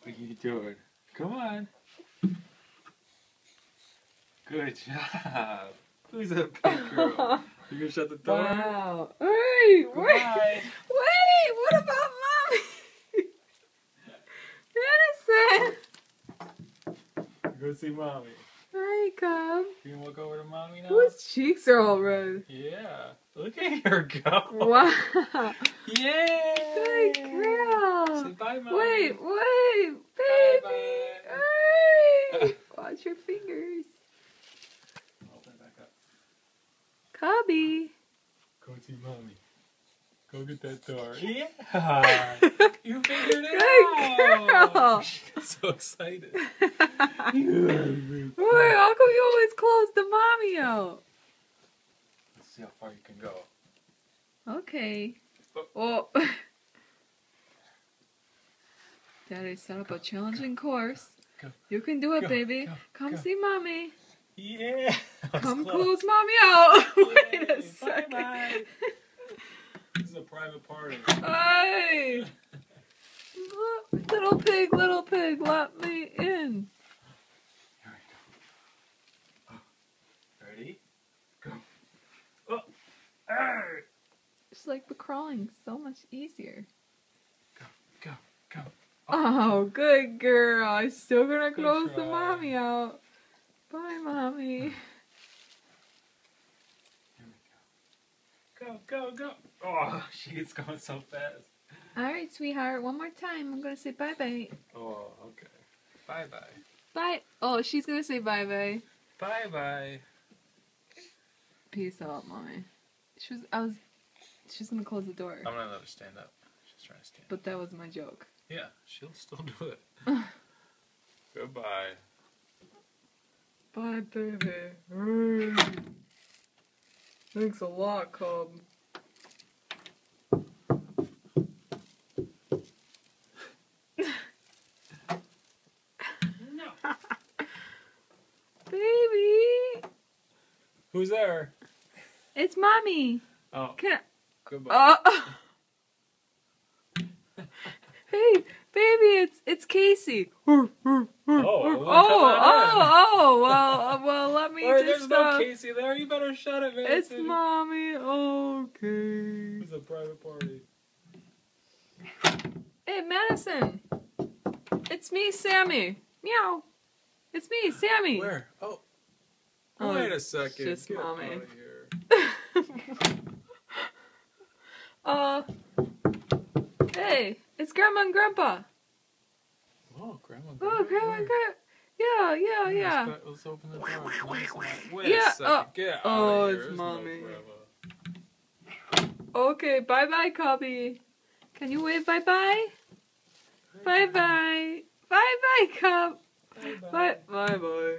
What are you doing? Come on. Good job. Who's a big girl? You gonna shut the door? Wow. Hey, wait. Goodbye. Wait, what about mommy? Madison. Go see mommy. Hi, Cub. You gonna walk over to mommy now? Whose cheeks are all red? Yeah. Look at her go. Wow. Yay. Good girl. Say bye, mommy. Wait, baby. Bye-bye. Hey. Watch your fingers. Open it back up. Cubby. Go see mommy. Go get that door. Yeah. You figured it Good out. girl. She's so excited. Wait, how come you always close the mommy out? Let's see how far you can go. Okay. Oh. Daddy set up a challenging course. Go. You can do it, Go, baby. go, Come go. see mommy. Yeah. Come close mommy out. Wait a Yay, second. bye-bye. This is a private party. Hey. Little pig, let me in. Here we go. Oh. Ready? Go. Oh. Hey. It's like the crawling so much easier. Go. Oh, good girl. I'm still gonna Good close the try. mommy out. Bye, mommy. Here we go. Go. Oh, she's going so fast. Alright, sweetheart. One more time. I'm gonna say bye-bye. Oh, okay. Bye-bye. Bye. Oh, she's gonna say bye-bye. Bye-bye. Peace out, mommy. She was gonna close the door. I'm gonna let her stand up. She's trying to stand up. But that was my joke. Yeah, she'll still do it. Goodbye. Bye, baby. Thanks a lot, Cub. No. Baby! Who's there? It's mommy. Oh, Can goodbye. Hey, baby, it's Casey. Oh, Well, let me Wait, just. there's no Casey there. You better shut it, man. It's mommy. Okay. It's a private party. Hey, Madison. It's me, Sammy. Meow. It's me, Sammy. Where? Oh. Oh, Wait a second. just Get mommy. out of here. Hey, it's Grandma and Grandpa. Oh, Grandma. Oh, Grandma and Grandpa. Yeah. Let's open the door. Wait Yeah, a second. Get out oh, of here. it's There's mommy. No Grandma. Okay, bye-bye, Cubby. Can you wave bye-bye? Bye-bye. Bye-bye, Cub. Bye-bye. Bye-bye.